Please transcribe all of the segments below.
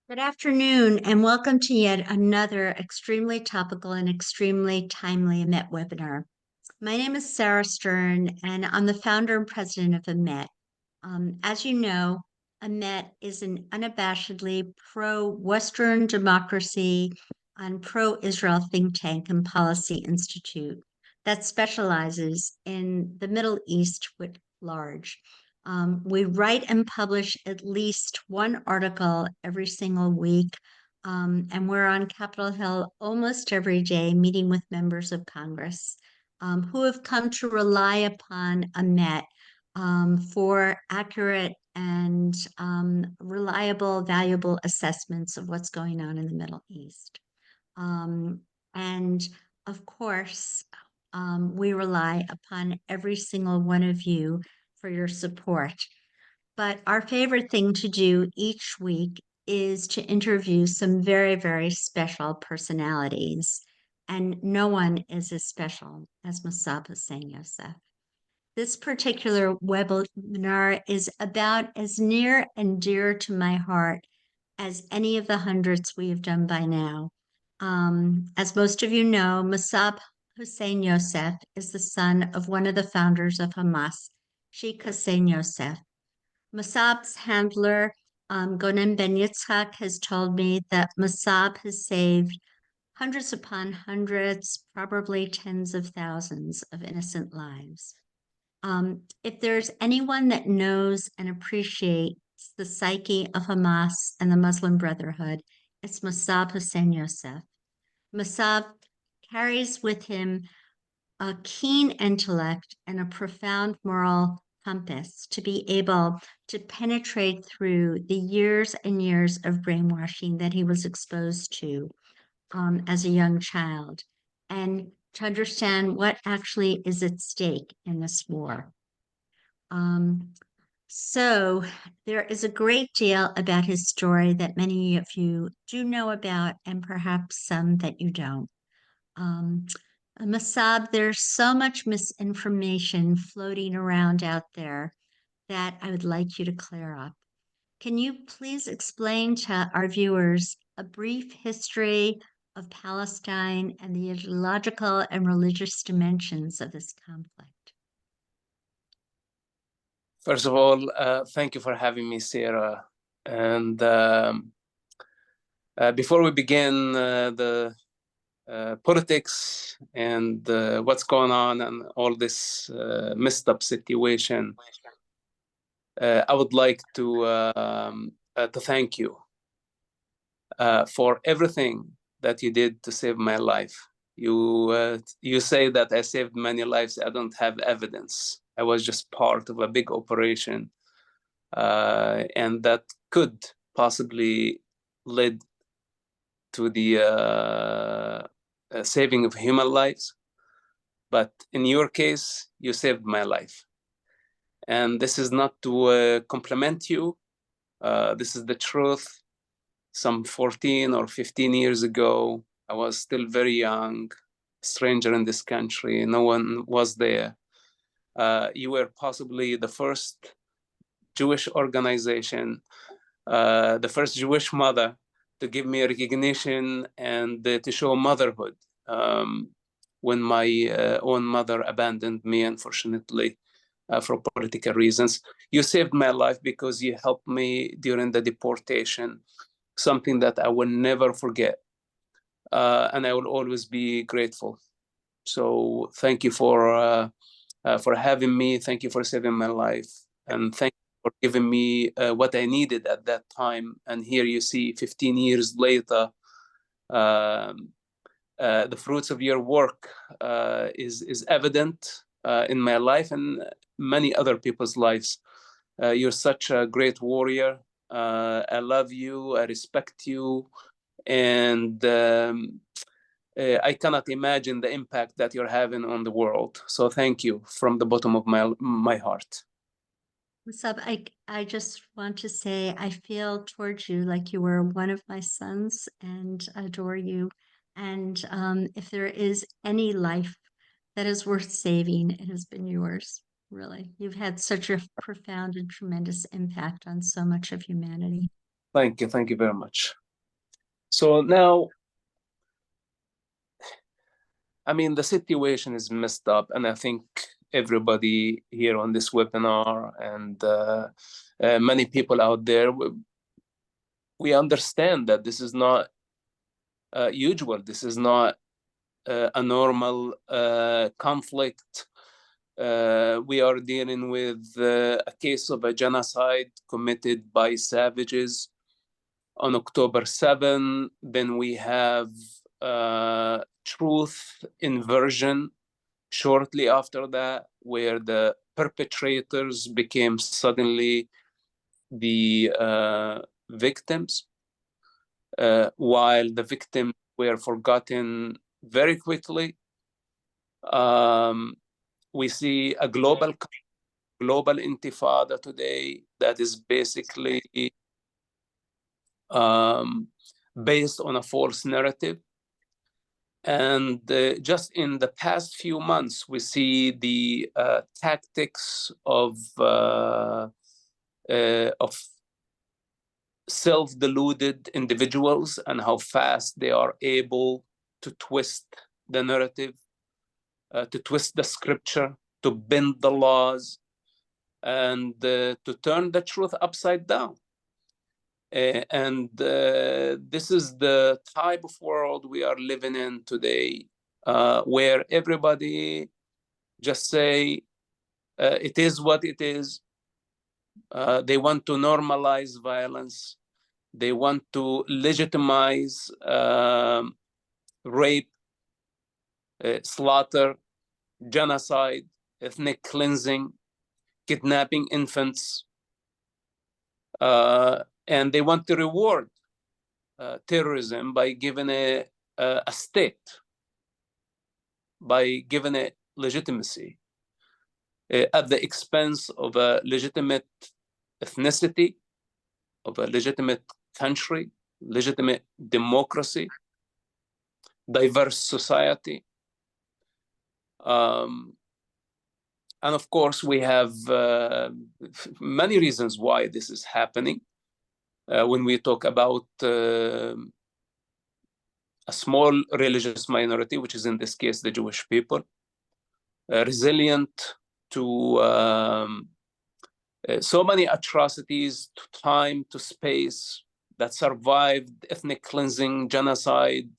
Good afternoon, and welcome to yet another extremely topical and extremely timely EMET webinar. My name is Sarah Stern, and I'm the founder and president of EMET. As you know, EMET is an unabashedly pro-Western democracy and pro-Israel think tank and policy institute that specializes in the Middle East writ large. We write and publish at least one article every single week, and we're on Capitol Hill almost every day meeting with members of Congress who have come to rely upon EMET for accurate and reliable, valuable assessments of what's going on in the Middle East. And of course, we rely upon every single one of you for your support. But our favorite thing to do each week is to interview some very, very special personalities. And no one is as special as Mosab Hassan Yousef. This particular webinar is about as near and dear to my heart as any of the hundreds we have done by now. As most of you know, Mosab Hassan Yousef is the son of one of the founders of Hamas, Sheik Hassan Yousef. Mosab's handler, Gonen Ben Yitzhak, has told me that Mosab has saved hundreds upon hundreds, probably tens of thousands of innocent lives. If there's anyone that knows and appreciates the psyche of Hamas and the Muslim Brotherhood, it's Mosab Hassan Yousef. Mosab carries with him a keen intellect and a profound moral compass to be able to penetrate through the years and years of brainwashing that he was exposed to as a young child, and to understand what actually is at stake in this war. So there is a great deal about his story that many of you do know about, and perhaps some that you don't. Mosab, there's so much misinformation floating around out there that I would like you to clear up. Can you please explain to our viewers a brief history of Palestine and the ideological and religious dimensions of this conflict? First of all, thank you for having me, Sarah. And before we begin the politics and what's going on and all this messed up situation, I would like to thank you for everything that you did to save my life. You say that I saved many lives. I don't have evidence. I was just part of a big operation, and that could possibly lead to the saving of human lives. But in your case, you saved my life. And this is not to compliment you. This is the truth. Some 14 or 15 years ago, I was still very young, stranger in this country. No one was there. You were possibly the first Jewish organization, the first Jewish mother to give me recognition and to show motherhood when my own mother abandoned me, unfortunately, for political reasons. You saved my life because you helped me during the deportation, something that I will never forget. And I will always be grateful. So thank you for having me. Thank you for saving my life. And thank you for giving me what I needed at that time. And here you see 15 years later, the fruits of your work is evident in my life and many other people's lives. You're such a great warrior. I love you. I respect you. And I cannot imagine the impact that you're having on the world. So thank you from the bottom of my heart. Mosab, I just want to say I feel towards you like you were one of my sons and adore you. And if there is any life that is worth saving, it has been yours, really. You've had such a profound and tremendous impact on so much of humanity. Thank you very much. So now, I mean, the situation is messed up, and I think everybody here on this webinar and many people out there, we understand that this is not usual. This is not a normal conflict. We are dealing with a case of a genocide committed by savages on October 7. Then we have truth inversion shortly after that, where the perpetrators became suddenly the victims, while the victims were forgotten very quickly. We see a global intifada today that is basically based on a false narrative. And just in the past few months, we see the tactics of self-deluded individuals and how fast they are able to twist the narrative, to twist the scripture, to bend the laws, and to turn the truth upside down. And this is the type of world we are living in today, where everybody just say, it is what it is. They want to normalize violence. They want to legitimize rape, slaughter, genocide, ethnic cleansing, kidnapping infants. And they want to reward terrorism by giving a state, by giving it legitimacy at the expense of a legitimate ethnicity, of a legitimate country, legitimate democracy, diverse society. And of course, we have many reasons why this is happening. When we talk about a small religious minority, which is in this case the Jewish people, resilient to so many atrocities, to time, to space, that survived ethnic cleansing, genocide,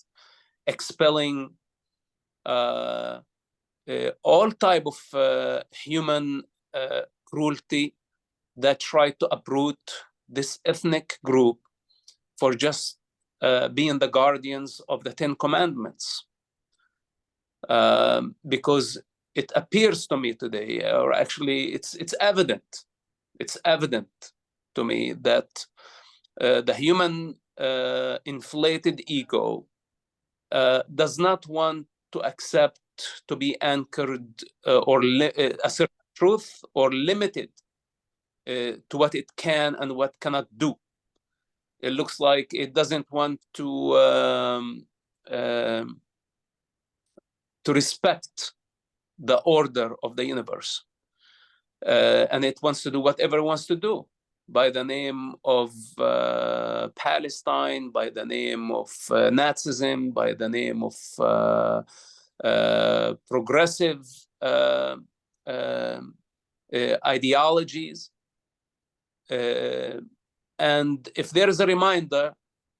expelling all type of human cruelty that tried to uproot this ethnic group for just being the guardians of the 10 Commandments. Because it appears to me today, or actually it's evident to me that the human inflated ego does not want to accept to be anchored or a certain truth, or limited to what it can and what cannot do. It looks like it doesn't want to respect the order of the universe. And it wants to do whatever it wants to do by the name of Palestine, by the name of Nazism, by the name of progressive ideologies. And if there is a reminder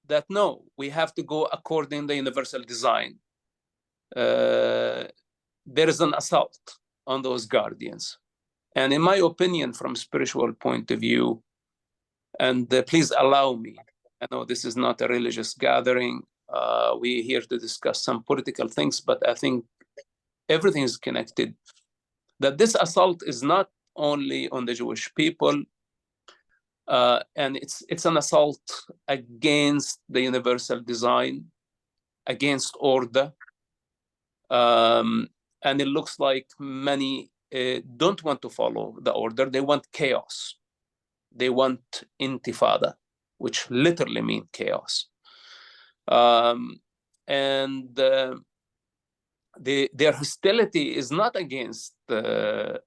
that no, we have to go according to the universal design, there is an assault on those guardians. And in my opinion, from spiritual point of view, and please allow me, I know this is not a religious gathering, we're here to discuss some political things, but I think everything is connected, that this assault is not only on the Jewish people, and it's an assault against the universal design, against order. And it looks like many don't want to follow the order. They want chaos. They want intifada, which literally means chaos. And their hostility is not against a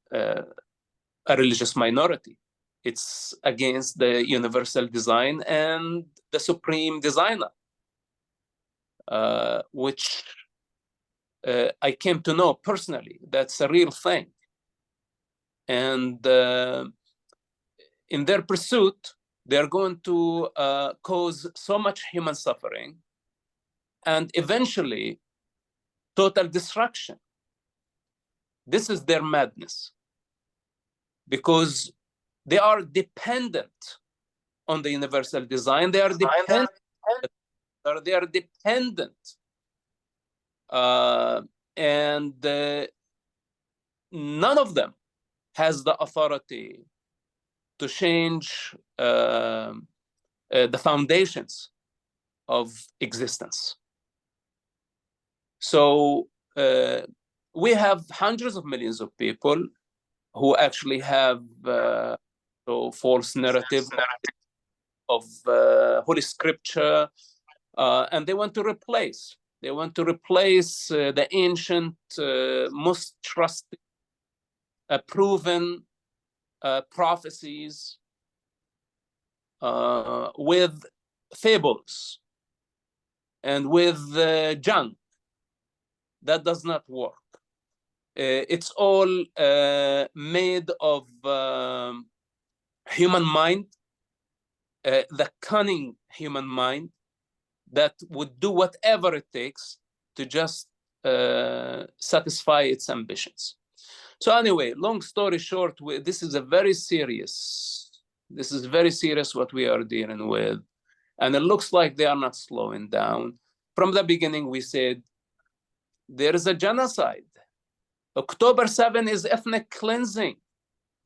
religious minority. It's against the universal design and the supreme designer, which I came to know personally. That's a real thing. And in their pursuit, they're going to cause so much human suffering and eventually total destruction. This is their madness, because they are dependent on the universal design. They are dependent. And none of them has the authority to change the foundations of existence. So we have hundreds of millions of people who actually have false narrative of Holy Scripture, and they want to replace. They want to replace the ancient, most trusted, proven prophecies with fables and with junk. That does not work. It's all made of human mind, the cunning human mind that would do whatever it takes to just satisfy its ambitions. So anyway, long story short, this is very serious what we are dealing with. And it looks like they are not slowing down. From the beginning, we said there is a genocide. October 7 is ethnic cleansing.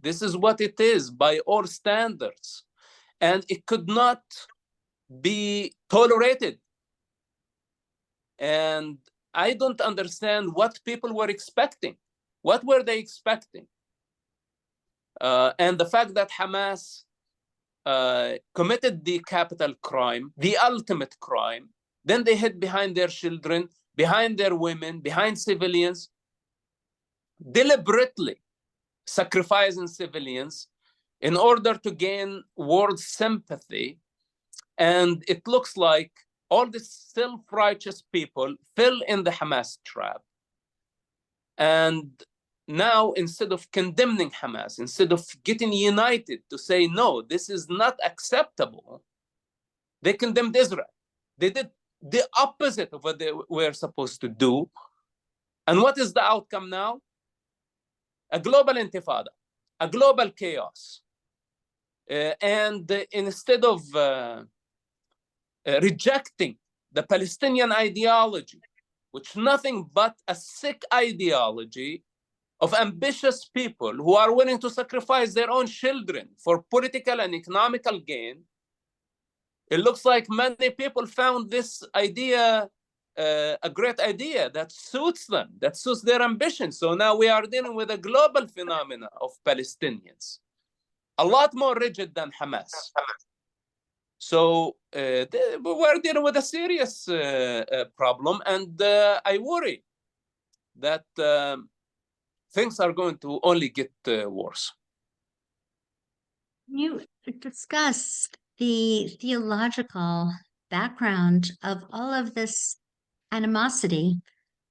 This is what it is by all standards. And it could not be tolerated. And I don't understand what people were expecting. What were they expecting? And the fact that Hamas committed the capital crime, the ultimate crime, then they hid behind their children, behind their women, behind civilians, deliberately sacrificing civilians in order to gain world sympathy. And it looks like all these self-righteous people fell in the Hamas trap. And now, instead of condemning Hamas, instead of getting united to say, no, this is not acceptable, they condemned Israel. They did the opposite of what they were supposed to do. And what is the outcome now? A global intifada, a global chaos. And instead of rejecting the Palestinian ideology, which nothing but a sick ideology of ambitious people who are willing to sacrifice their own children for political and economical gain, it looks like many people found this idea a great idea that suits them, that suits their ambition. So now we are dealing with a global phenomenon of Palestinians, a lot more rigid than Hamas. So we're dealing with a serious problem, and I worry that things are going to only get worse. You discuss the theological background of all of this animosity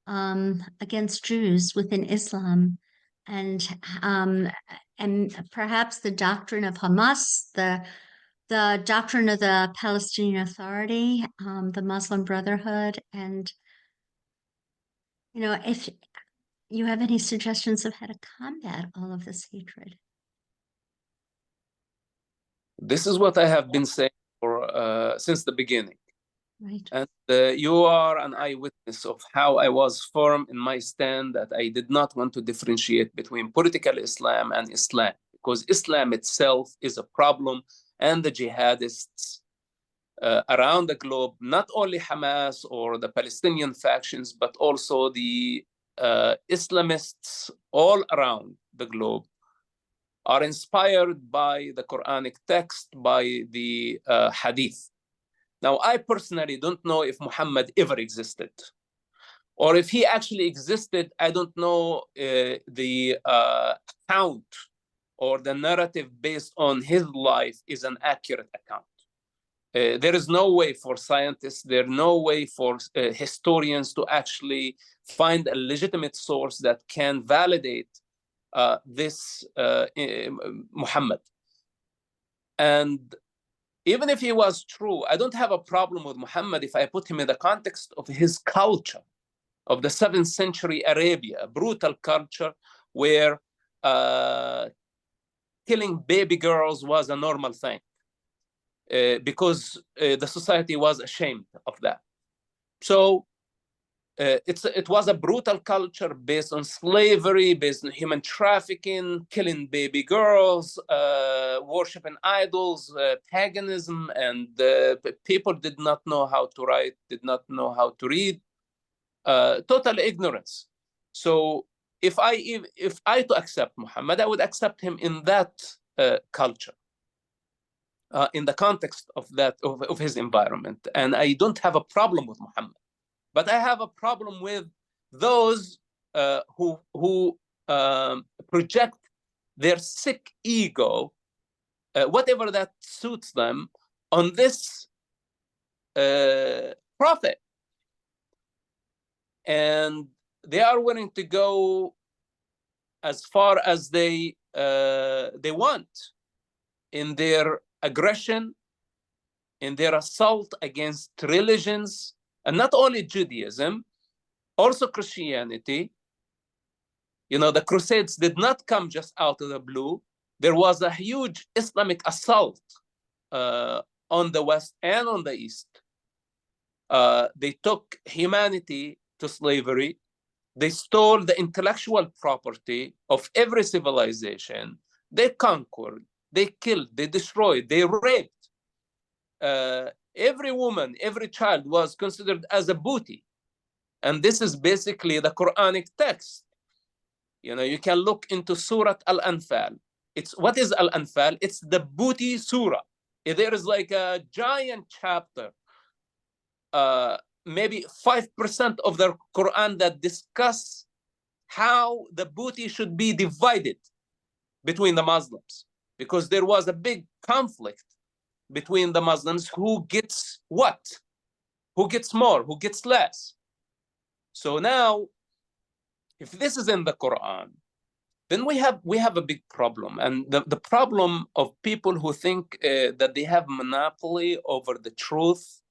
against Jews within Islam, and perhaps the doctrine of Hamas, the doctrine of the Palestinian Authority, the Muslim Brotherhood, and if you have any suggestions of how to combat all of this hatred. This is what I have been saying since the beginning. Right. And you are an eyewitness of how I was firm in my stand that I did not want to differentiate between political Islam and Islam, because Islam itself is a problem, and the jihadists around the globe, not only Hamas or the Palestinian factions, but also the Islamists all around the globe, are inspired by the Quranic text, by the Hadith. Now, I personally don't know if Muhammad ever existed, or if he actually existed. I don't know the account or the narrative based on his life is an accurate account. There is no way for scientists, there's no way for historians to actually find a legitimate source that can validate this Muhammad. And even if he was true, I don't have a problem with Muhammad if I put him in the context of his culture, of the 7th century Arabia, a brutal culture where killing baby girls was a normal thing. Because the society was ashamed of that. So it was a brutal culture based on slavery, based on human trafficking, killing baby girls, worshiping idols, paganism, and people did not know how to write, did not know how to read, total ignorance. So if I to accept Muhammad, I would accept him in that culture. In the context of that of his environment, and I don't have a problem with Muhammad, but I have a problem with those who project their sick ego, whatever that suits them, on this prophet, and they are willing to go as far as they want in their aggression, in their assault against religions, and not only Judaism, also Christianity. You know, the Crusades did not come just out of the blue. There was a huge Islamic assault on the West and on the East. They took humanity to slavery. They stole the intellectual property of every civilization. They conquered. They killed, they destroyed, they raped. Every woman, every child was considered as a booty. And this is basically the Quranic text. You know, you can look into Surah Al-Anfal. What is Al-Anfal? It's the booty surah. There is like a giant chapter, maybe 5% of the Quran that discuss how the booty should be divided between the Muslims. Because there was a big conflict between the Muslims, who gets what, who gets more, who gets less. So now, if this is in the Quran, then we have a big problem. And the problem of people who think that they have monopoly over the truth,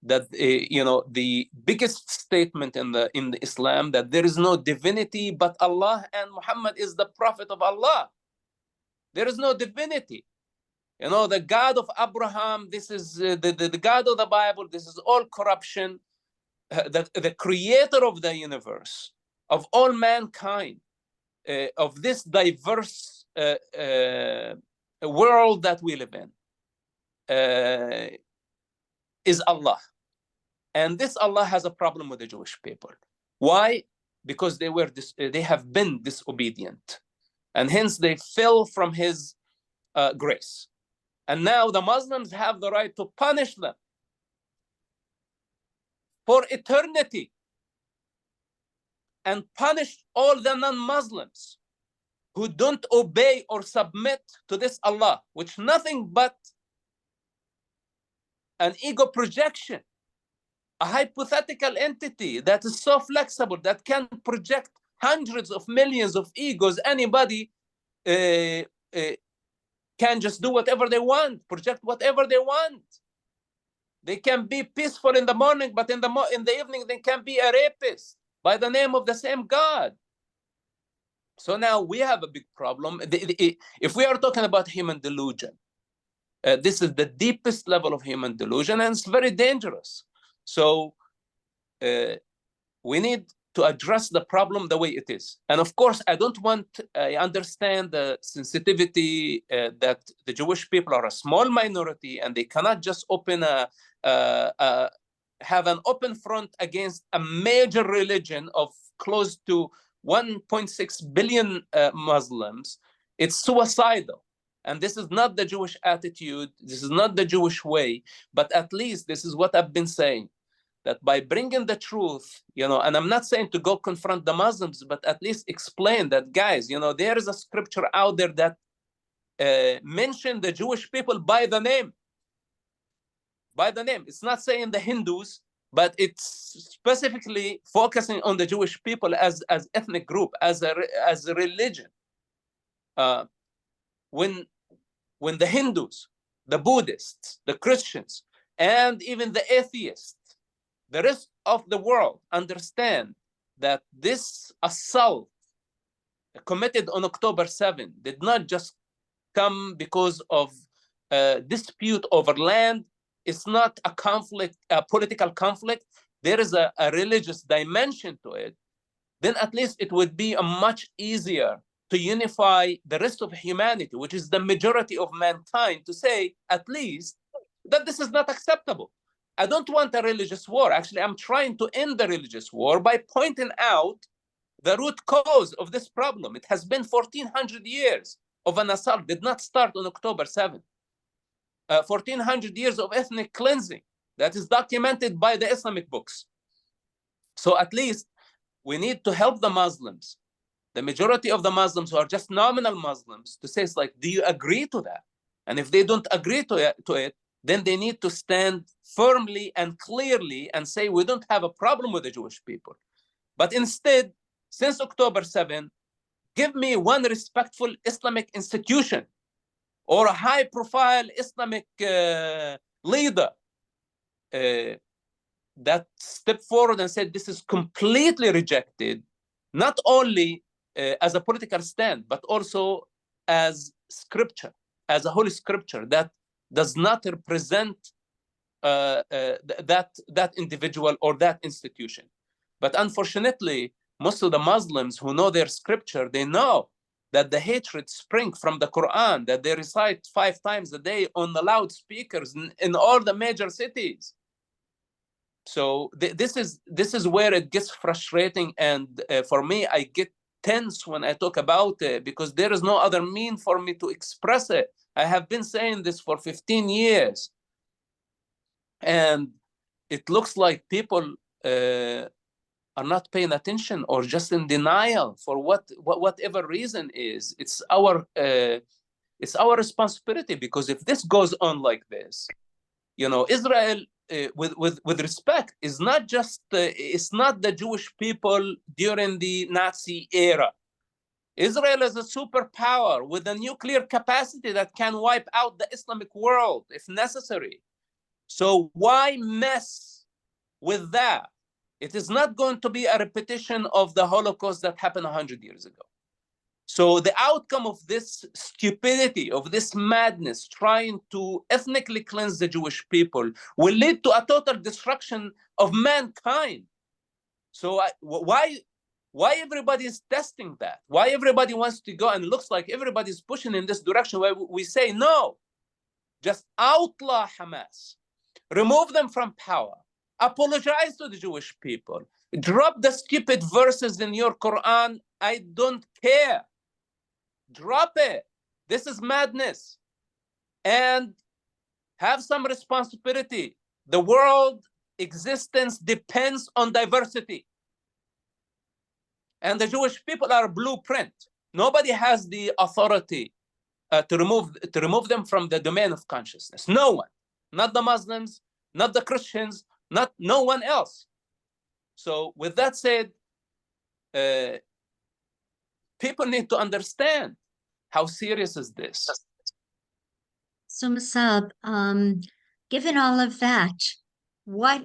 that you know, the biggest statement in the Islam, that there is no divinity but Allah, and Muhammad is the prophet of Allah. There is no divinity. You know, the God of Abraham, this is the God of the Bible, this is all corruption. The creator of the universe, of all mankind, of this diverse world that we live in, is Allah. And this Allah has a problem with the Jewish people. Why? Because they have been disobedient. And hence they fell from his grace. And now the Muslims have the right to punish them for eternity, and punish all the non-Muslims who don't obey or submit to this Allah, which nothing but an ego projection, a hypothetical entity that is so flexible that can project hundreds of millions of egos. Anybody can just do whatever they want, project whatever they want. They can be peaceful in the morning, but in the evening they can be a rapist by the name of the same God. So now we have a big problem. If we are talking about human delusion, this is the deepest level of human delusion, and it's very dangerous. So we need to address the problem the way it is. And of course, I understand the sensitivity that the Jewish people are a small minority, and they cannot just have an open front against a major religion of close to 1.6 billion Muslims. It's suicidal. And this is not the Jewish attitude. This is not the Jewish way. But at least this is what I've been saying, that by bringing the truth, you know, and I'm not saying to go confront the Muslims, but at least explain that, guys, you know, there is a scripture out there that mention the Jewish people by the name. By the name. It's not saying the Hindus, but it's specifically focusing on the Jewish people as ethnic group, as a religion. When the Hindus, the Buddhists, the Christians, and even the atheists, the rest of the world understand that this assault committed on October 7 did not just come because of a dispute over land. It's not a conflict, a political conflict. There is a religious dimension to it. Then at least it would be a much easier to unify the rest of humanity, which is the majority of mankind, to say at least that this is not acceptable. I don't want a religious war. Actually, I'm trying to end the religious war by pointing out the root cause of this problem. It has been 1,400 years of an assault. Did not start on October 7. 1,400 years of ethnic cleansing that is documented by the Islamic books. So at least we need to help the Muslims, the majority of the Muslims who are just nominal Muslims, to say, it's like, do you agree to that? And if they don't agree to it, then they need to stand firmly and clearly and say, we don't have a problem with the Jewish people. But instead, since October 7, give me one respectful Islamic institution or a high-profile Islamic leader that stepped forward and said, this is completely rejected, not only as a political stand, but also as scripture, as a holy scripture that does not represent that individual or that institution. But unfortunately, most of the Muslims who know their scripture, they know that the hatred springs from the Quran, that they recite 5 times a day on the loudspeakers in all the major cities. So this is where it gets frustrating, and for me, I get tense when I talk about it, because there is no other mean for me to express it. I have been saying this for 15 years, and it looks like people are not paying attention or just in denial for whatever reason is. It's our responsibility, because if this goes on like this, Israel, with respect, is not just it's not the Jewish people during the Nazi era. Israel is a superpower with a nuclear capacity that can wipe out the Islamic world if necessary. So why mess with that? It is not going to be a repetition of the Holocaust that happened 100 years ago. So the outcome of this stupidity, of this madness, trying to ethnically cleanse the Jewish people, will lead to a total destruction of mankind. So why everybody is testing that? Why everybody wants to go, and it looks like everybody's pushing in this direction where we say, no, just outlaw Hamas, remove them from power, apologize to the Jewish people, drop the stupid verses in your Quran. I don't care. Drop it. This is madness. And have some responsibility. The world existence depends on diversity. And the Jewish people are a blueprint. Nobody has the authority to remove them from the domain of consciousness. No one. Not the Muslims, not the Christians, no one else. So with that said, people need to understand how serious is this. So Mosab, given all of that, what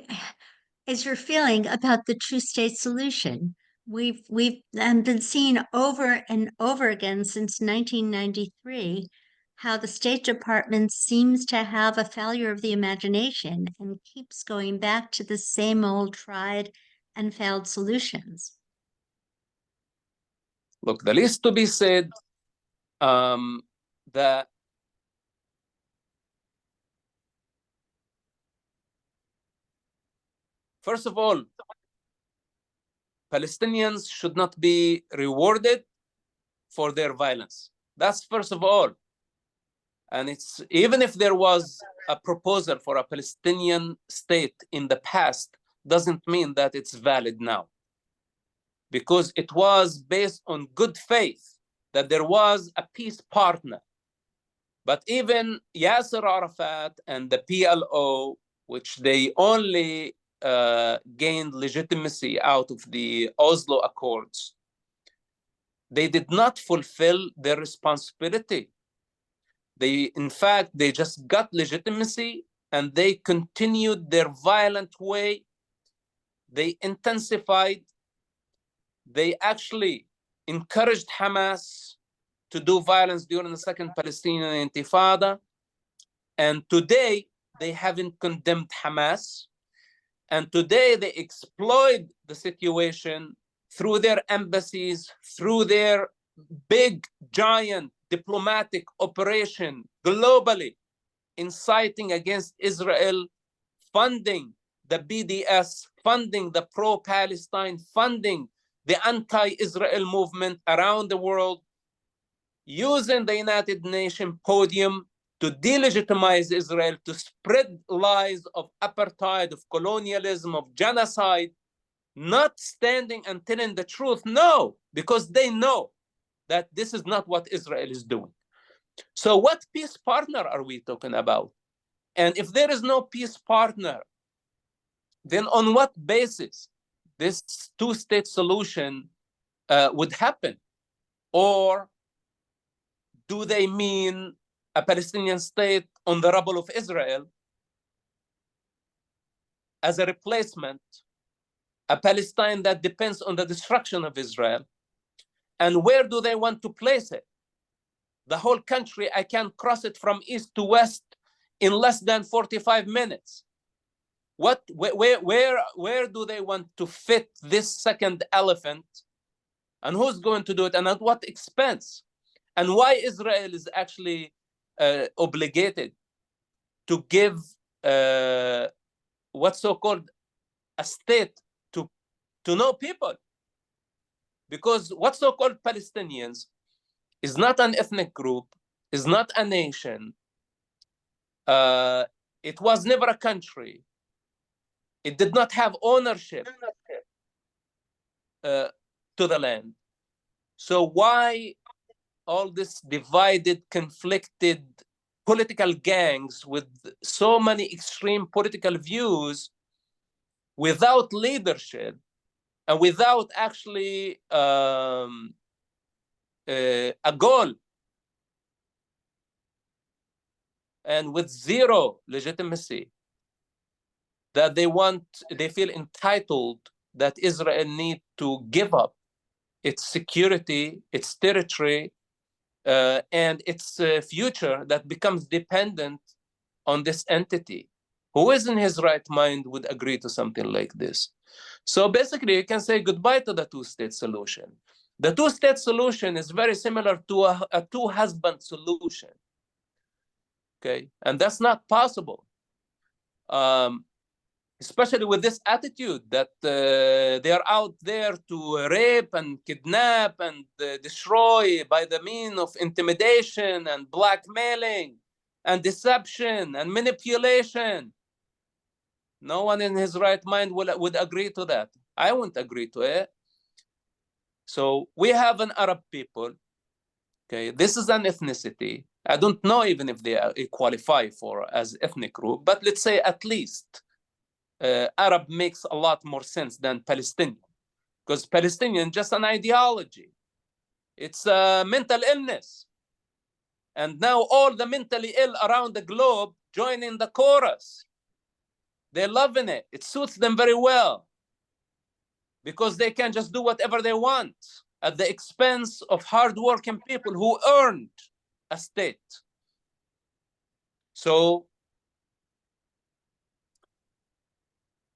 is your feeling about the two-state solution? We've been seeing over and over again since 1993 how the State Department seems to have a failure of the imagination and keeps going back to the same old tried and failed solutions. Look, the least to be said, that first of all, Palestinians should not be rewarded for their violence. That's first of all. And it's, even if there was a proposal for a Palestinian state in the past, doesn't mean that it's valid now. Because it was based on good faith that there was a peace partner But even Yasser Arafat and the PLO, which they only gained legitimacy out of the Oslo Accords, they did not fulfill their responsibility. In fact, they just got legitimacy and they continued their violent way. They intensified. They actually encouraged Hamas to do violence during the Second Palestinian Intifada. And today, they haven't condemned Hamas. And today, they exploit the situation through their embassies, through their big, giant diplomatic operation globally, inciting against Israel, funding the BDS, funding the pro-Palestine, funding the anti-Israel movement around the world, using the United Nations podium to delegitimize Israel, to spread lies of apartheid, of colonialism, of genocide, not standing and telling the truth. No, because they know that this is not what Israel is doing. So what peace partner are we talking about? And if there is no peace partner, then on what basis this two-state solution would happen? Or do they mean a Palestinian state on the rubble of Israel as a replacement, a Palestine that depends on the destruction of Israel? And where do they want to place it? The whole country, I can cross it from east to west in less than 45 minutes. Where do they want to fit this second elephant? And who's going to do it and at what expense? And why Israel is actually obligated to give what's so-called a state to no people? Because what's so-called Palestinians is not an ethnic group, is not a nation. It was never a country. It did not have ownership to the land. So why all this divided, conflicted political gangs with so many extreme political views without leadership and without actually a goal, and with zero legitimacy, that they feel entitled that Israel need to give up its security, its territory, and its future that becomes dependent on this entity. Who is in his right mind would agree to something like this? So basically, you can say goodbye to the two-state solution. The two-state solution is very similar to a two-husband solution. Okay, and that's not possible. Especially with this attitude that they are out there to rape and kidnap and destroy by the means of intimidation and blackmailing and deception and manipulation. No one in his right mind would agree to that. I wouldn't agree to it. So we have an Arab people. Okay, this is an ethnicity. I don't know even if they qualify for as ethnic group, but let's say at least Arab makes a lot more sense than Palestinian, because Palestinian just an ideology. It's a mental illness. And now all the mentally ill around the globe join in the chorus. They're loving it. It suits them very well because they can just do whatever they want at the expense of hardworking people who earned a state. So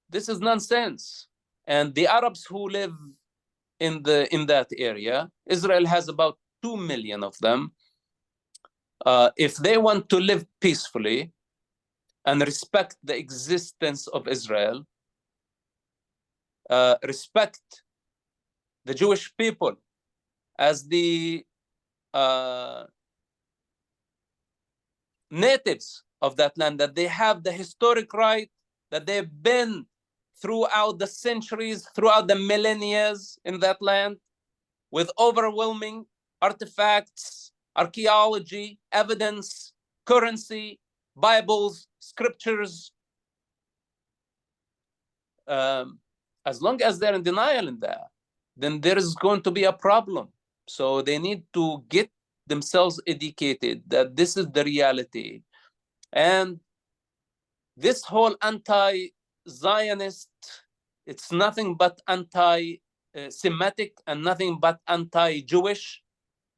this is nonsense. And the Arabs who live in that area, Israel has about 2 million of them. If they want to live peacefully and respect the existence of Israel, respect the Jewish people as the natives of that land, that they have the historic right, that they've been throughout the centuries, throughout the millennia in that land, with overwhelming artifacts, archaeology, evidence currency, Bibles, scriptures. As long as they're in denial in that, then there is going to be a problem. So they need to get themselves educated that this is the reality. And this whole anti-Zionist, it's nothing but anti-Semitic and nothing but anti-Jewish.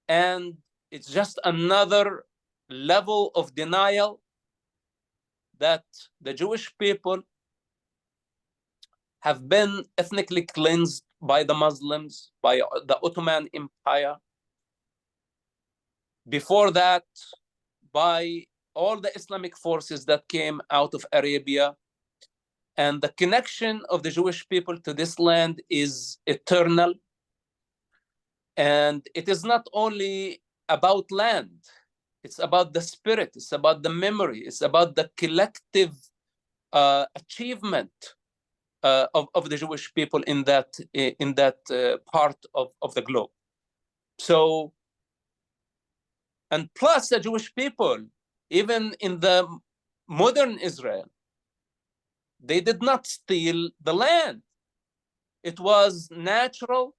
And it's just another level of denial that the Jewish people have been ethnically cleansed by the Muslims, by the Ottoman Empire. Before that, by all the Islamic forces that came out of Arabia. And the connection of the Jewish people to this land is eternal. And it is not only about land, it's about the spirit, it's about the memory, it's about the collective achievement of the Jewish people in that part of the globe. So, and plus the Jewish people, even in the modern Israel, they did not steal the land. It was natural,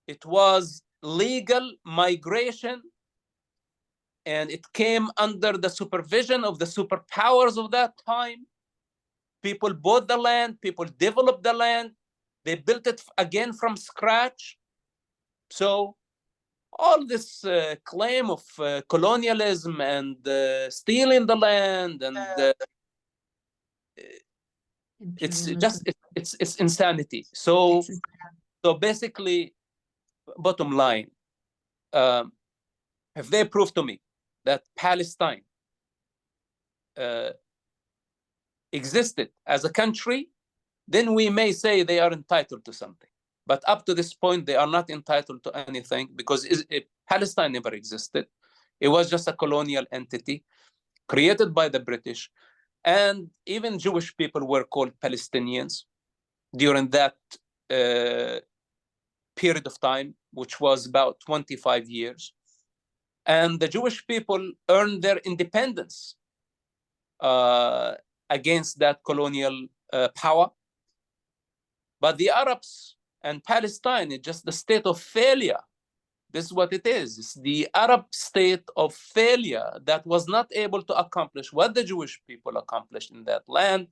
it was legal migration, and it came under the supervision of the superpowers of that time. People bought the land, people developed the land, they built it again from scratch. So all this claim of colonialism and stealing the land and it's just it's insanity. So basically, bottom line, if they prove to me that Palestine existed as a country, then we may say they are entitled to something. But up to this point, they are not entitled to anything because Palestine never existed. It was just a colonial entity created by the British. And even Jewish people were called Palestinians during that period of time, which was about 25 years. And the Jewish people earned their independence against that colonial power. But the Arabs and Palestine is just the state of failure. This is what it is. It's the Arab state of failure that was not able to accomplish what the Jewish people accomplished in that land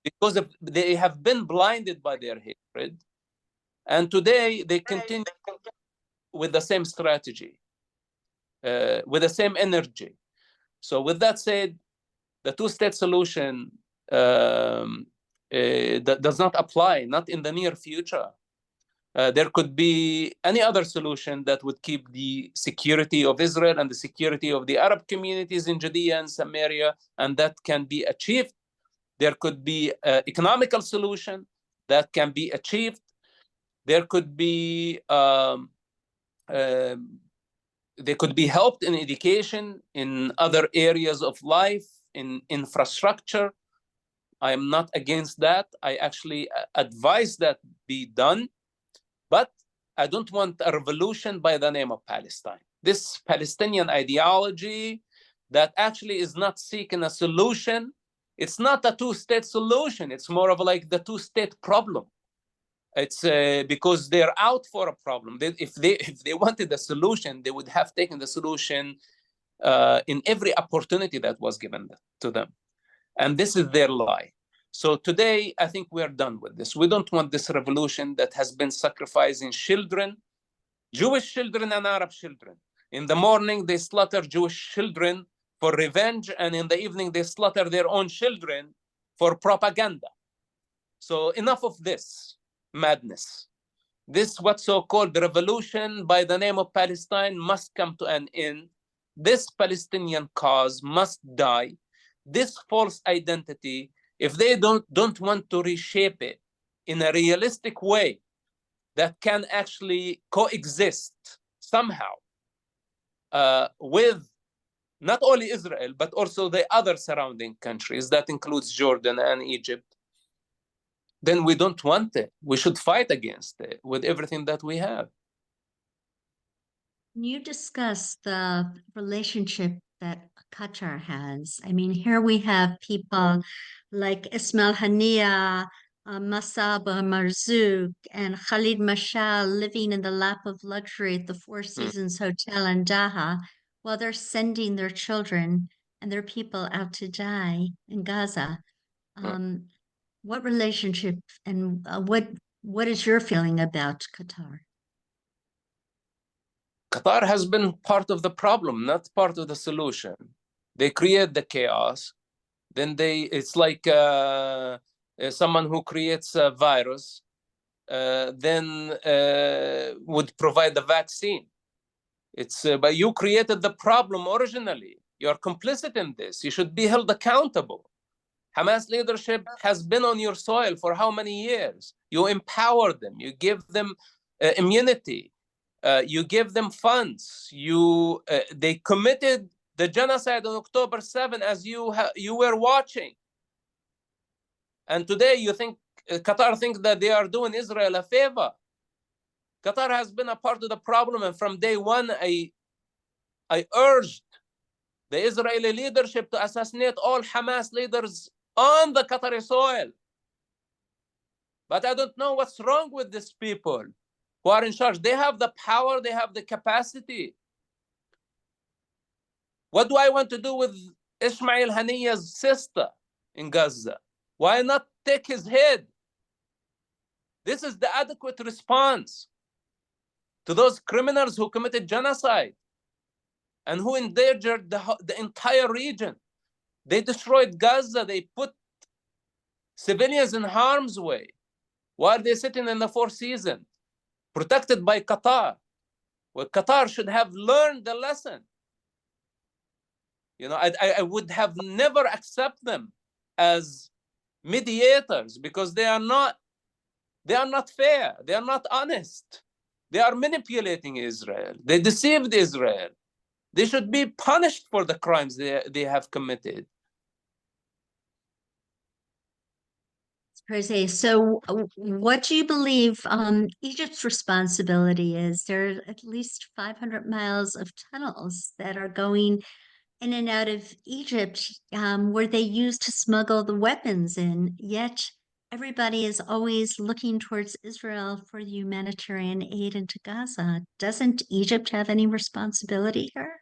because they have been blinded by their hatred. And today they continue with the same strategy, with the same energy. So with that said, the two-state solution that does not apply, not in the near future. There could be any other solution that would keep the security of Israel and the security of the Arab communities in Judea and Samaria, and that can be achieved. There could be an economical solution that can be achieved. There could be they could be helped in education, in other areas of life, in infrastructure. I am not against that. I actually advise that be done. But I don't want a revolution by the name of Palestine. This Palestinian ideology that actually is not seeking a solution. It's not a two-state solution. It's more of like the two-state problem. It's because they're out for a problem. If they wanted a solution, they would have taken the solution in every opportunity that was given to them. And this is their lie. So today, I think we're done with this. We don't want this revolution that has been sacrificing children, Jewish children and Arab children. In the morning, they slaughter Jewish children for revenge, and in the evening, they slaughter their own children for propaganda. So enough of this madness. This what's so-called revolution by the name of Palestine must come to an end. This Palestinian cause must die. This false identity, if they don't want to reshape it in a realistic way that can actually coexist somehow with not only Israel, but also the other surrounding countries, that includes Jordan and Egypt, then we don't want it. We should fight against it with everything that we have. You discuss the relationship that Qatar has. I mean, here we have people like Ismail Hania, Mosab Marzouk, and Khalid Mashal living in the lap of luxury at the Four Mm. Seasons Hotel in Daha while they're sending their children and their people out to die in Gaza. Mm. What relationship and what is your feeling about Qatar? Qatar has been part of the problem, not part of the solution. They create the chaos. Then it's like someone who creates a virus, then would provide the vaccine. But you created the problem originally. You're complicit in this. You should be held accountable. Hamas leadership has been on your soil for how many years? You empower them. You give them immunity. You give them funds. They committed the genocide on October 7 as you were watching. And today you think Qatar thinks that they are doing Israel a favor. Qatar has been a part of the problem, and from day one, I urged the Israeli leadership to assassinate all Hamas leaders on the Qatari soil. But I don't know what's wrong with these people who are in charge. They have the power, they have the capacity. What do I want to do with Ismail Haniya's sister in Gaza? Why not take his head? This is the adequate response to those criminals who committed genocide and who endangered the entire region. They destroyed Gaza. They put civilians in harm's way while they're sitting in the Four Seasons, protected by Qatar. Well, Qatar should have learned the lesson. You know, I would have never accept them as mediators because they are not fair. They are not honest. They are manipulating Israel. They deceived Israel. They should be punished for the crimes they have committed. Jose, so what do you believe Egypt's responsibility is? There are at least 500 miles of tunnels that are going in and out of Egypt where they use to smuggle the weapons in, yet everybody is always looking towards Israel for the humanitarian aid into Gaza. Doesn't Egypt have any responsibility here?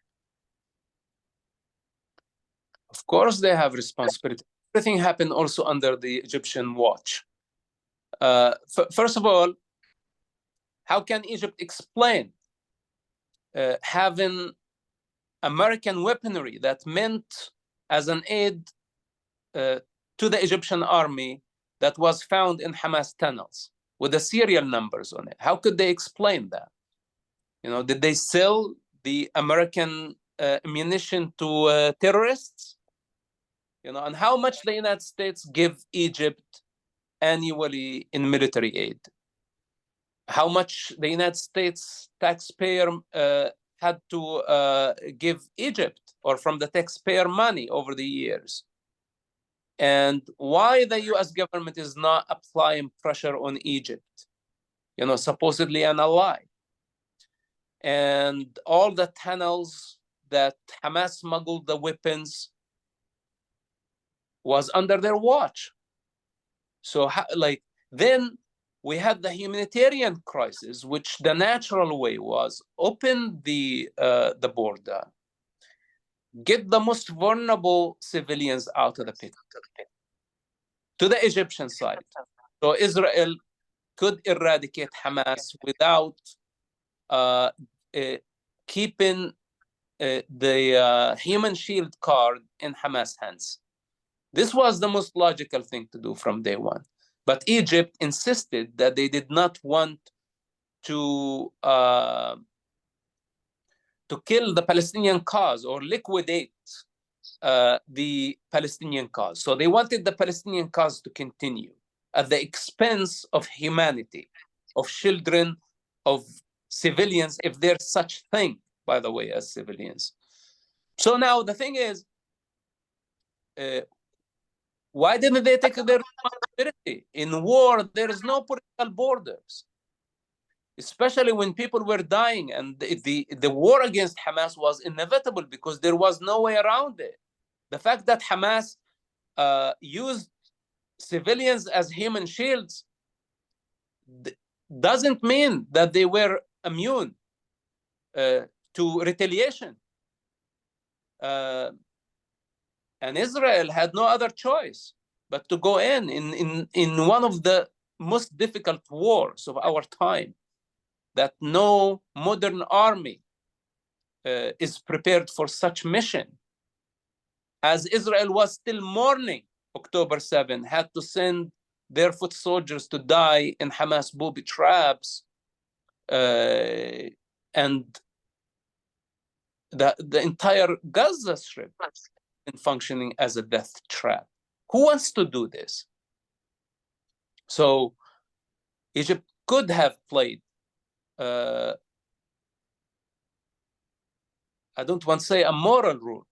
Of course, they have responsibility. Everything happened also under the Egyptian watch. First of all, how can Egypt explain having American weaponry that meant as an aid to the Egyptian army that was found in Hamas tunnels with the serial numbers on it? How could they explain that? You know, did they sell the American ammunition to terrorists? You know, and how much the United States give Egypt annually in military aid? How much the United States taxpayer had to give Egypt or from the taxpayer money over the years? And why the US government is not applying pressure on Egypt, you know, supposedly an ally. And all the tunnels that Hamas smuggled the weapons was under their watch. So then we had the humanitarian crisis, which the natural way was open the border, get the most vulnerable civilians out of the picture to the Egyptian side. So Israel could eradicate Hamas without keeping the human shield card in Hamas' hands. This was the most logical thing to do from day one. But Egypt insisted that they did not want to kill the Palestinian cause or liquidate the Palestinian cause. So they wanted the Palestinian cause to continue at the expense of humanity, of children, of civilians, if there's such thing, by the way, as civilians. So now the thing is, why didn't they take their responsibility? In war, there is no political borders. especially when people were dying, and the war against Hamas was inevitable because there was no way around it. The fact that Hamas used civilians as human shields doesn't mean that they were immune to retaliation. And Israel had no other choice but to go in one of the most difficult wars of our time, that no modern army is prepared for such mission. As Israel was still mourning October 7, had to send their foot soldiers to die in Hamas booby traps, and the entire Gaza Strip functioning as a death trap. Who wants to do this? So Egypt could have played, I don't want to say a moral role.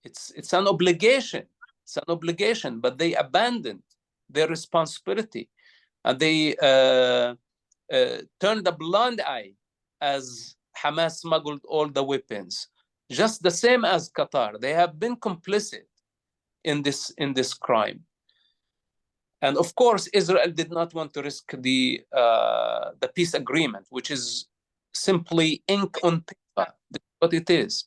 It's an obligation. It's an obligation, but they abandoned their responsibility, and they turned a blind eye as Hamas smuggled all the weapons, just the same as Qatar. They have been complicit in this crime. And of course, Israel did not want to risk the peace agreement, which is simply ink on paper. That's what it is.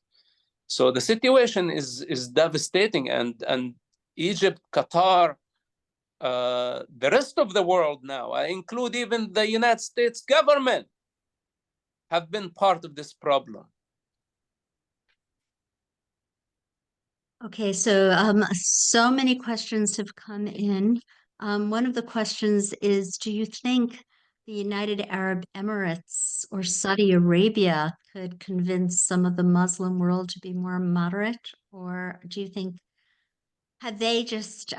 So the situation is devastating, and Egypt, Qatar, the rest of the world now, I include even the United States government, have been part of this problem. Okay, so so many questions have come in. One of the questions is, do you think the United Arab Emirates or Saudi Arabia could convince some of the Muslim world to be more moderate? Or do you think, had they just,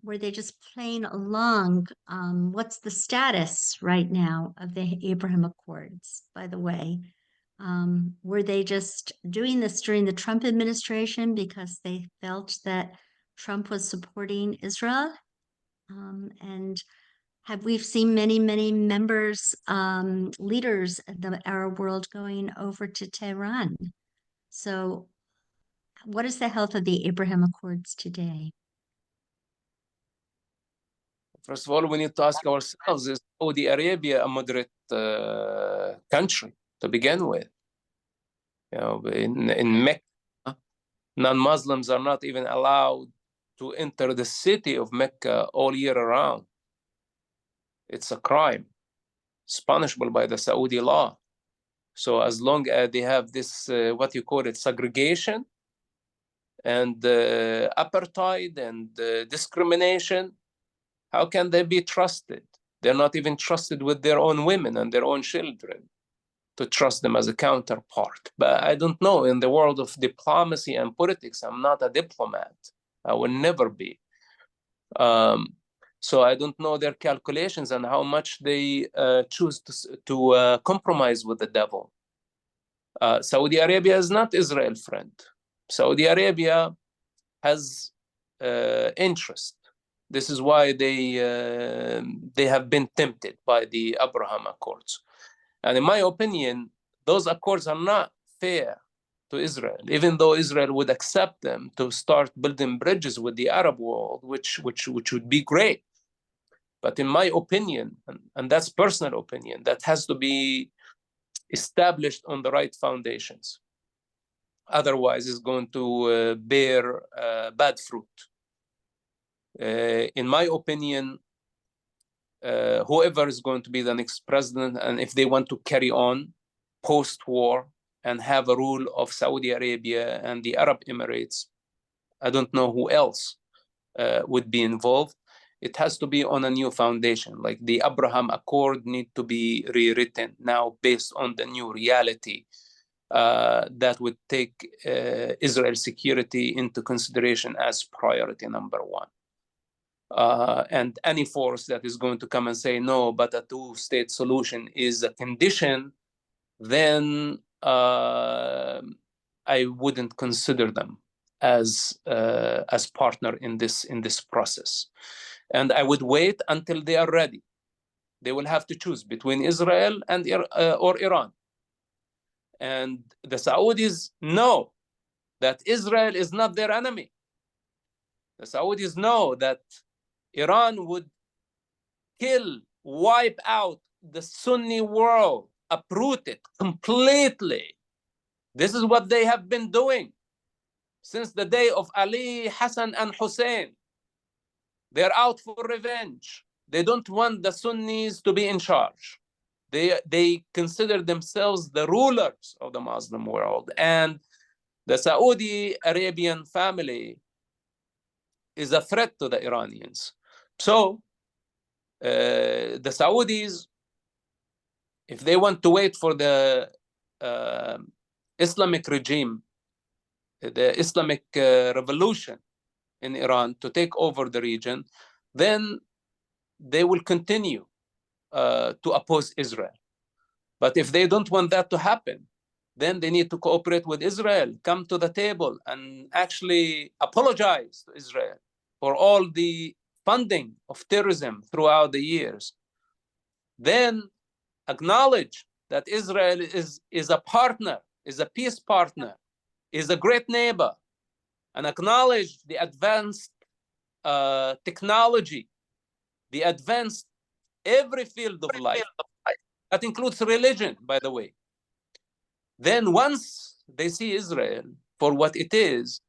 were they just playing along? What's the status right now of the Abraham Accords, by the way? Were they just doing this during the Trump administration because they felt that Trump was supporting Israel? And have we seen many, many members, leaders of the Arab world going over to Tehran? So what is the health of the Abraham Accords today? First of all, we need to ask ourselves, is Saudi Arabia a moderate country to begin with? You know, in Mecca, non-Muslims are not even allowed to enter the city of Mecca all year around. It's a crime. It's punishable by the Saudi law. So as long as they have this, what you call it, segregation and apartheid and discrimination, how can they be trusted? They're not even trusted with their own women and their own children to trust them as a counterpart. But I don't know, in the world of diplomacy and politics, I'm not a diplomat. I will never be. So I don't know their calculations and how much they choose to compromise with the devil. Saudi Arabia is not Israel's friend. Saudi Arabia has interest. This is why they have been tempted by the Abraham Accords. And in my opinion, those accords are not fair to Israel, even though Israel would accept them to start building bridges with the Arab world, which would be great. But in my opinion, and that's personal opinion, that has to be established on the right foundations. Otherwise, it's going to bear bad fruit. In my opinion, whoever is going to be the next president, and if they want to carry on post-war and have a rule of Saudi Arabia and the Arab Emirates, I don't know who else would be involved. It has to be on a new foundation. Like the Abraham Accord need to be rewritten now based on the new reality that would take Israel's security into consideration as priority number one. And any force that is going to come and say, no, but a two-state solution is a condition, then I wouldn't consider them as partner in this process. And I would wait until they are ready. They will have to choose between Israel and or Iran. And the Saudis know that Israel is not their enemy. The Saudis know that Iran would kill, wipe out the Sunni world, uproot it completely. This is what they have been doing since the day of Ali, Hassan, and Hussein. They're out for revenge. They don't want the Sunnis to be in charge. They consider themselves the rulers of the Muslim world. And the Saudi Arabian family is a threat to the Iranians. So the Saudis, if they want to wait for the Islamic regime, the Islamic revolution in Iran to take over the region, then they will continue to oppose Israel. But if they don't want that to happen, then they need to cooperate with Israel, come to the table and actually apologize to Israel for all the funding of terrorism throughout the years. Then acknowledge that Israel is a partner, is a peace partner, is a great neighbor, and acknowledge the advanced technology, the advanced every field of life. That includes religion, by the way. Then once they see Israel for what it is,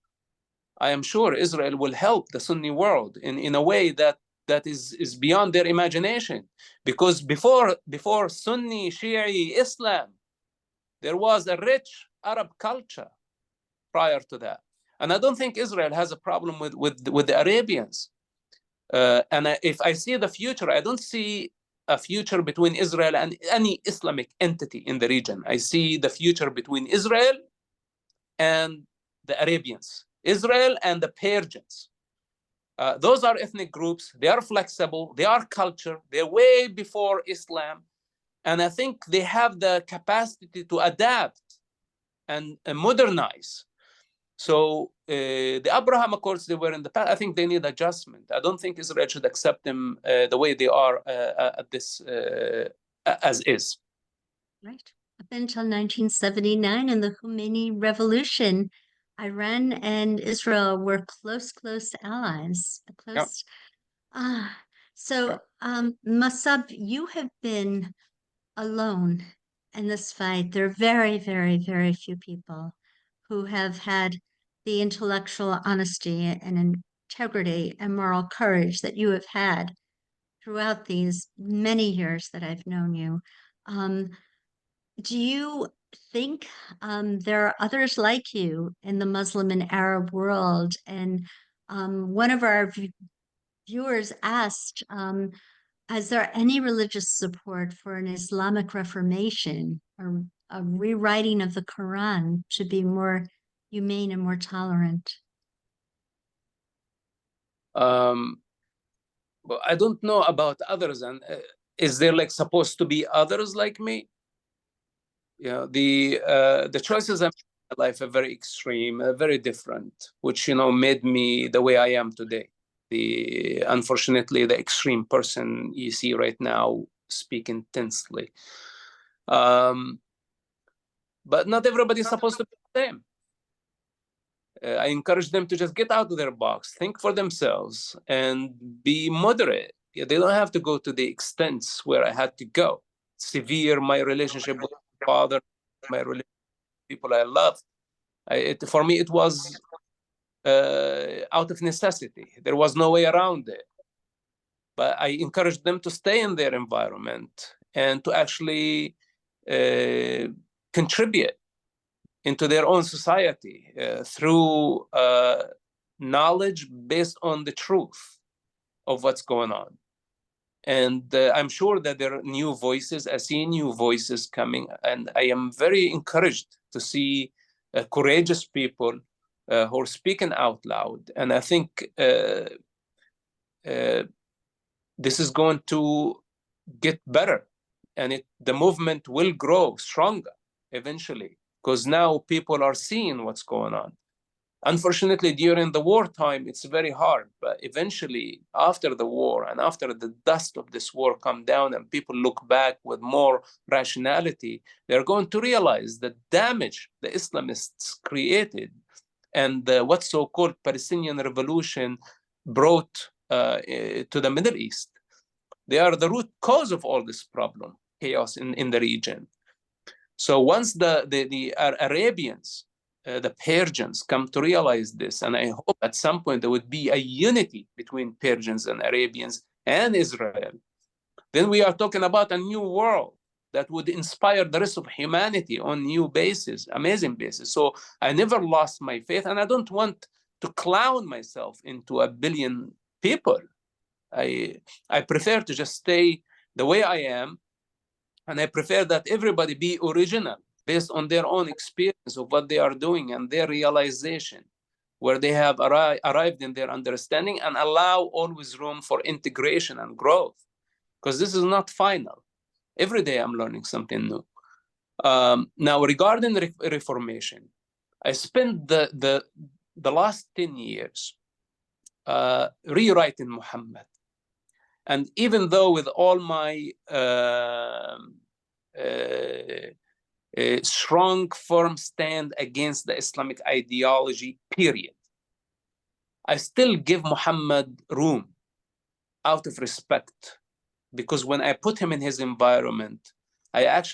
I am sure Israel will help the Sunni world in a way that is beyond their imagination. Because before Sunni, Shia, Islam, there was a rich Arab culture prior to that. And I don't think Israel has a problem with the Arabians. And if I see the future, I don't see a future between Israel and any Islamic entity in the region. I see the future between Israel and the Arabians, Israel and the Persians. Those are ethnic groups. They are flexible. They are culture. They're way before Islam. And I think they have the capacity to adapt and modernize. So the Abraham Accords, they were in the past, I think they need adjustment. I don't think Israel should accept them the way they are at this as is. Right. Up until 1979 and the Khomeini Revolution, Iran and Israel were close allies. Close. Yeah. So, Mosab, you have been alone in this fight. There are very few people who have had the intellectual honesty and integrity and moral courage that you have had throughout these many years that I've known you. Do you think there are others like you in the Muslim and Arab world? And one of our viewers asked, is there any religious support for an Islamic reformation or a rewriting of the Quran to be more humane and more tolerant? Well, I don't know about others. And is there like supposed to be others like me? Yeah, the choices I made in my life are very extreme, very different, which made me the way I am today. Unfortunately, the extreme person you see right now speak intensely. But not everybody is supposed to be the same. I encourage them to just get out of their box, think for themselves, and be moderate. They don't have to go to the extents where I had to go. Severe my relationship with my father, my relationship with people I love. For me, it was out of necessity. There was no way around it. But I encouraged them to stay in their environment and to actually contribute into their own society through knowledge based on the truth of what's going on. And I'm sure that there are new voices. I see new voices coming, and I am very encouraged to see courageous people who are speaking out loud. And I think this is going to get better, and the movement will grow stronger eventually, because now people are seeing what's going on. Unfortunately, during the wartime, it's very hard. But eventually, after the war and after the dust of this war come down and people look back with more rationality, they're going to realize the damage the Islamists created and what so-called Palestinian revolution brought to the Middle East. They are the root cause of all this problem, chaos in the region. So once the Arabians, the Persians come to realize this, and I hope at some point there would be a unity between Persians and Arabians and Israel, then we are talking about a new world that would inspire the rest of humanity on new basis, amazing basis. So I never lost my faith, and I don't want to clown myself into a billion people. I prefer to just stay the way I am, and I prefer that everybody be original based on their own experience of what they are doing and their realization, where they have arrived in their understanding, and allow always room for integration and growth, because this is not final. Every day I'm learning something new. Now, regarding reformation, I spent the last 10 years rewriting Muhammad. And even though with all my strong, firm stand against the Islamic ideology, period, I still give Muhammad room out of respect, because when I put him in his environment,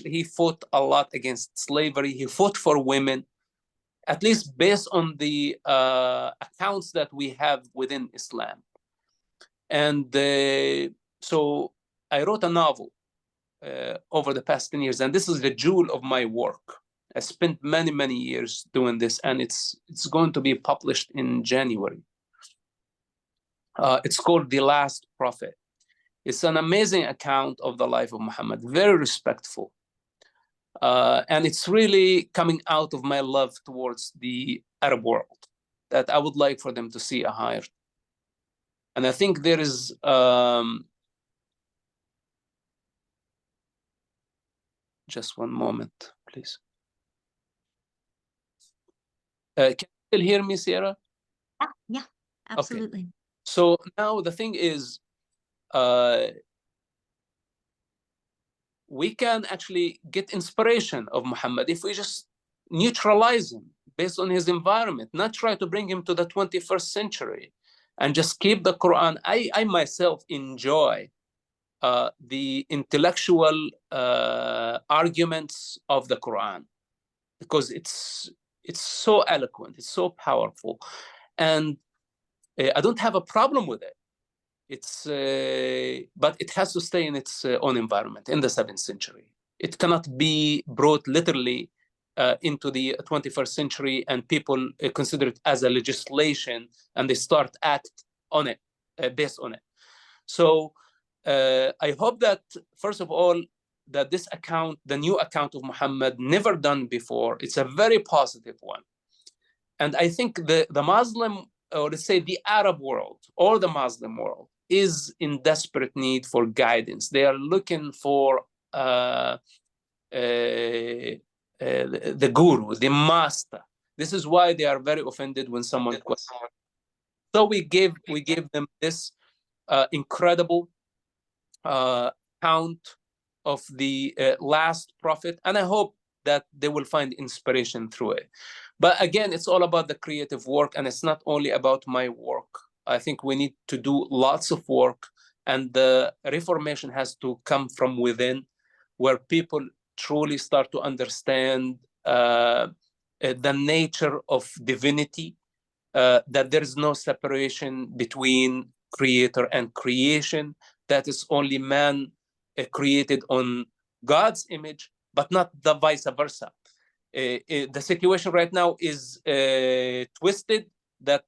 he fought a lot against slavery. He fought for women, at least based on the accounts that we have within Islam. And so I wrote a novel over the past 10 years, and this is the jewel of my work. I spent many, many years doing this, and it's going to be published in January. It's called The Last Prophet. It's an amazing account of the life of Muhammad, very respectful. And it's really coming out of my love towards the Arab world, that I would like for them to see a higher. And I think there is just one moment, please. Can you still hear me, Sarah? Yeah, absolutely. Okay. So now the thing is, we can actually get inspiration of Muhammad if we just neutralize him based on his environment, not try to bring him to the 21st century and just keep the Quran. I myself enjoy the intellectual arguments of the Quran, because it's so eloquent, it's so powerful, and I don't have a problem with it. But it has to stay in its own environment in the 7th century. It cannot be brought literally into the 21st century, and people consider it as a legislation, and they start act on it, based on it. So I hope that, first of all, that this account, the new account of Muhammad, never done before, it's a very positive one. And I think the Muslim, or let's say the Arab world, or the Muslim world, is in desperate need for guidance. They are looking for the guru, the master. This is why they are very offended when someone questions. So we gave them this incredible account of the last prophet, and I hope that they will find inspiration through it. But again, it's all about the creative work, and it's not only about my work. I think we need to do lots of work, and the reformation has to come from within, where people truly start to understand the nature of divinity, that there is no separation between creator and creation, that is only man created on God's image, but not the vice versa. The situation right now is twisted, that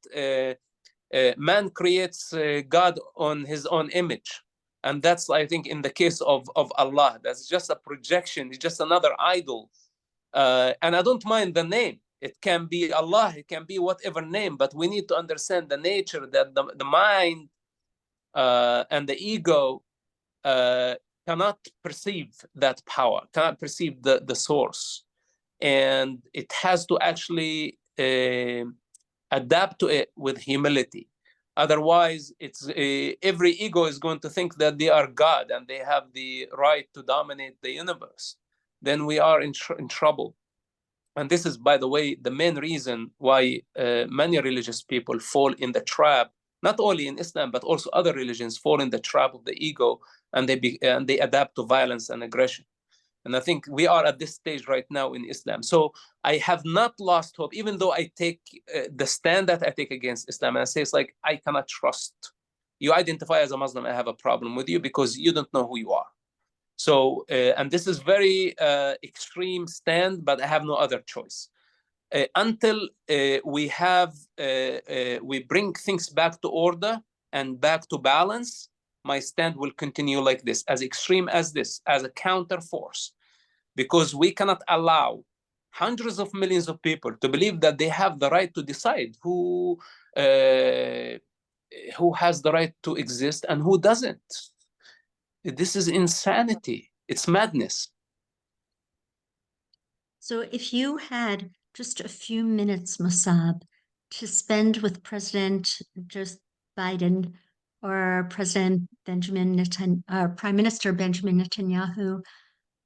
man creates God on his own image. And that's, I think, in the case of Allah, that's just a projection. It's just another idol. And I don't mind the name. It can be Allah, it can be whatever name, but we need to understand the nature, that the mind and the ego cannot perceive that power, cannot perceive the source. And it has to actually adapt to it with humility. Otherwise, it's every ego is going to think that they are God and they have the right to dominate the universe. Then we are in trouble. And this is, by the way, the main reason why many religious people fall in the trap, not only in Islam, but also other religions fall in the trap of the ego, and they adapt to violence and aggression. And I think we are at this stage right now in Islam. So I have not lost hope, even though I take the stand that I take against Islam. And I say, it's like, I cannot trust. You identify as a Muslim, I have a problem with you because you don't know who you are. So, and this is very extreme stand, but I have no other choice. Until we bring things back to order and back to balance, my stand will continue like this, as extreme as this, as a counter force, because we cannot allow hundreds of millions of people to believe that they have the right to decide who has the right to exist and who doesn't. This is insanity. It's madness. So if you had just a few minutes, Mosab, to spend with President Biden or President Prime Minister Benjamin Netanyahu,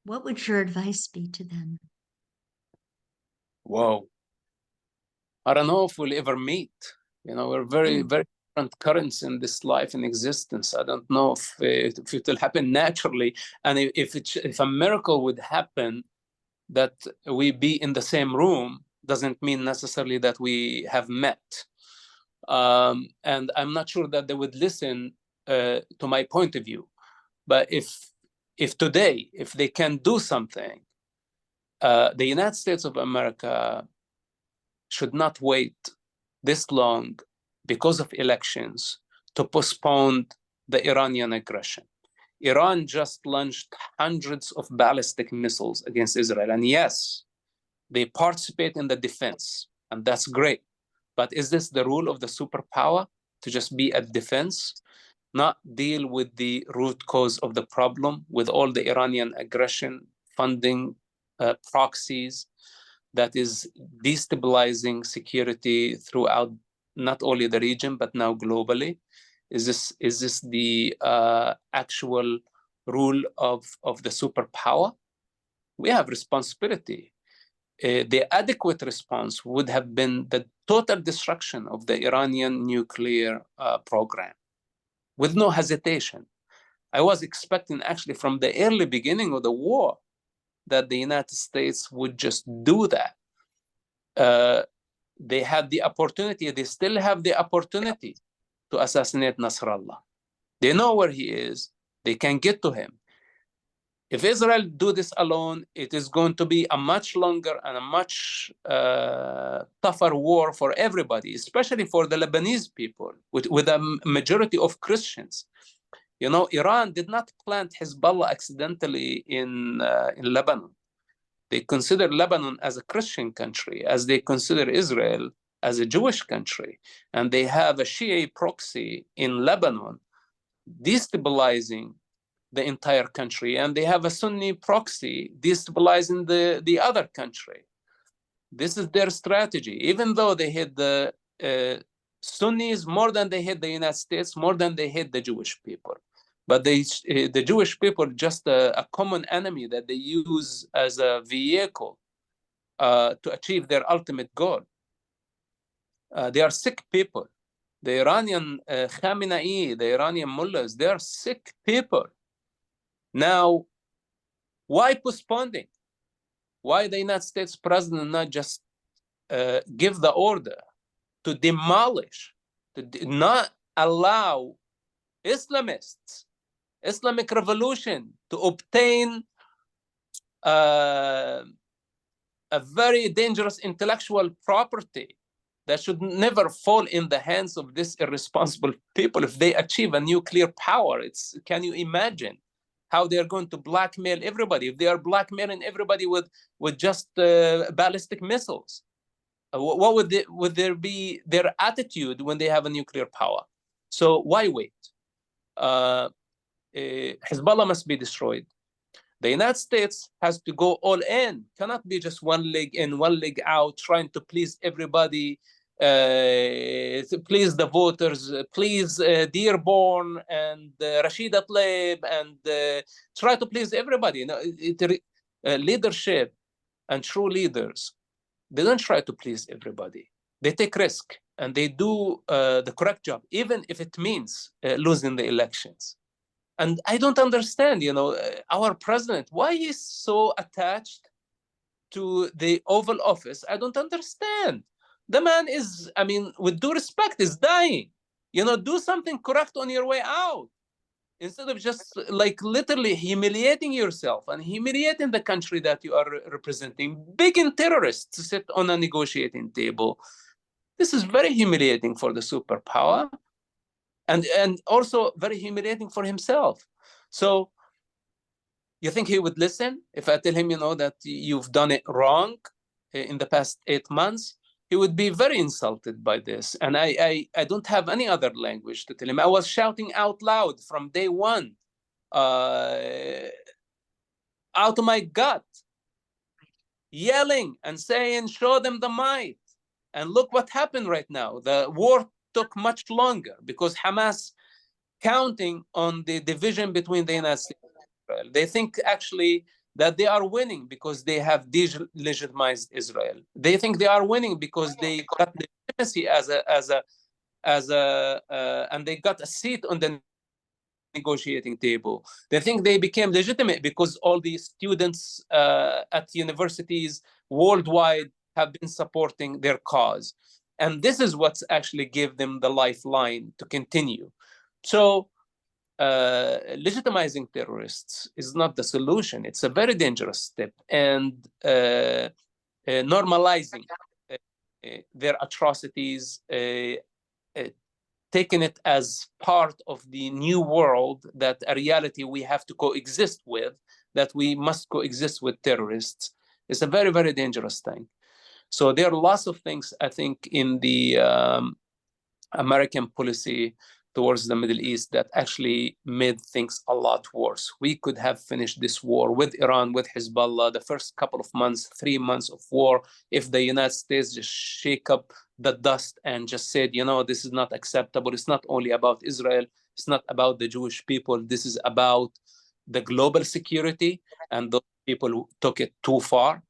what would your advice be to them? Whoa. I don't know if we'll ever meet. We're very, very different currents in this life and existence. I don't know if it will happen naturally. And if a miracle would happen, that we be in the same room, doesn't mean necessarily that we have met. And I'm not sure that they would listen to my point of view. But if today, if they can do something, the United States of America should not wait this long because of elections to postpone the Iranian aggression. Iran just launched hundreds of ballistic missiles against Israel. And yes, they participate in the defense, and that's great. But is this the rule of the superpower, to just be at defense, not deal with the root cause of the problem, with all the Iranian aggression, funding, proxies, that is destabilizing security throughout not only the region, but now globally? Is this the actual rule of the superpower? We have responsibility. The adequate response would have been the total destruction of the Iranian nuclear program, with no hesitation. I was expecting, actually, from the early beginning of the war, that the United States would just do that. They had the opportunity, they still have the opportunity to assassinate Nasrallah. They know where he is, they can get to him. If Israel do this alone, it is going to be a much longer and a much tougher war for everybody, especially for the Lebanese people, with a majority of Christians. Iran did not plant Hezbollah accidentally in Lebanon. They consider Lebanon as a Christian country, as they consider Israel as a Jewish country. And they have a Shia proxy in Lebanon destabilizing the entire country. And they have a Sunni proxy destabilizing the other country. This is their strategy. Even though they hit the Sunnis more than they hit the United States, more than they hit the Jewish people. But the Jewish people, just a common enemy that they use as a vehicle to achieve their ultimate goal. They are sick people. The Iranian Khamenei, the Iranian mullahs, they are sick people. Now, why postponing? Why the United States president not just give the order to demolish, to not allow Islamists, Islamic revolution, to obtain a very dangerous intellectual property that should never fall in the hands of these irresponsible people if they achieve a nuclear power? Can you imagine how they are going to blackmail everybody? If they are blackmailing everybody with just ballistic missiles, what would there be their attitude when they have a nuclear power? So why wait? Hezbollah must be destroyed. The United States has to go all in. Cannot be just one leg in, one leg out, trying to please everybody please the voters, please Dearborn and Rashida Tlaib, and try to please everybody. You know, leadership and true leaders, they don't try to please everybody. They take risk and they do the correct job, even if it means losing the elections. And I don't understand, you know, our president, why he's so attached to the Oval Office. I don't understand. The man is, I mean, with due respect, is dying. You know, do something correct on your way out instead of just like literally humiliating yourself and humiliating the country that you are representing, begging terrorists to sit on a negotiating table. This is very humiliating for the superpower, and also very humiliating for himself. So you think he would listen if I tell him, you know, that you've done it wrong in the past 8 months? He would be very insulted by this. And I don't have any other language to tell him. I was shouting out loud from day one, out of my gut, yelling and saying, show them the might. And look what happened right now. The war took much longer because Hamas counting on the division between the United States and Israel. They think actually that they are winning because they have delegitimized Israel. They think they are winning because they got legitimacy and they got a seat on the negotiating table. They think they became legitimate because all the students at universities worldwide have been supporting their cause. And this is what's actually give them the lifeline to continue. So legitimizing terrorists is not the solution. It's a very dangerous step. And normalizing their atrocities, taking it as part of the new world, that a reality we have to coexist with, that we must coexist with terrorists, is a very, very dangerous thing. So there are lots of things, I think, in the American policy towards the Middle East that actually made things a lot worse. We could have finished this war with Iran, with Hezbollah, the first couple of months, 3 months of war, if the United States just shake up the dust and just said, you know, this is not acceptable. It's not only about Israel. It's not about the Jewish people. This is about the global security, and those people who took it too far.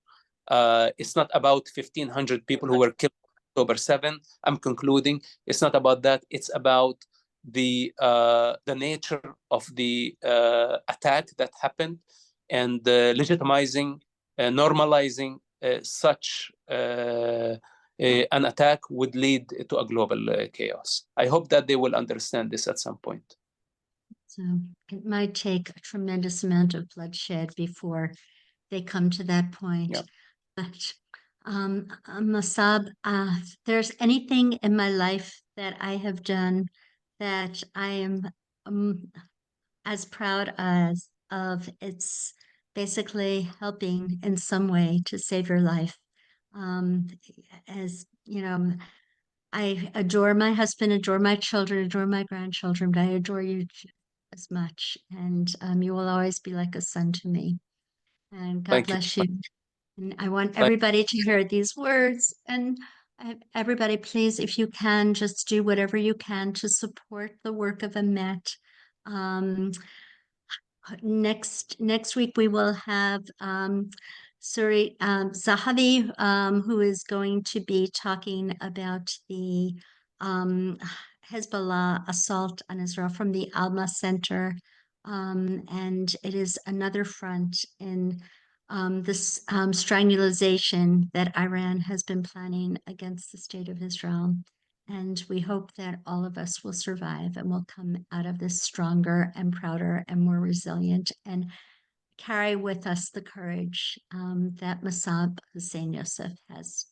It's not about 1,500 people who were killed on October 7. I'm concluding. It's not about that. It's about the nature of the attack that happened, and legitimizing, normalizing such an attack would lead to a global chaos. I hope that they will understand this at some point. So it might take a tremendous amount of bloodshed before they come to that point. Yeah. But Mosab, if there's anything in my life that I have done that I am as proud as of, it's basically helping in some way to save your life. As you know, I adore my husband, adore my children, adore my grandchildren, but I adore you as much. And you will always be like a son to me. And God Thank you. bless you. And I want Thank everybody to hear these words. And everybody, please, if you can, just do whatever you can to support the work of EMET. Next week we will have Zahavi, who is going to be talking about the Hezbollah assault on Israel from the Alma Center. And it is another front in this strangulation that Iran has been planning against the state of Israel. And we hope that all of us will survive and will come out of this stronger and prouder and more resilient, and carry with us the courage that Mosab Hassan Yousef has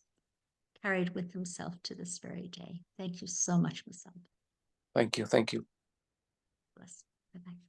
carried with himself to this very day. Thank you so much, Mosab. you. Thank you. Bless. Bye-bye.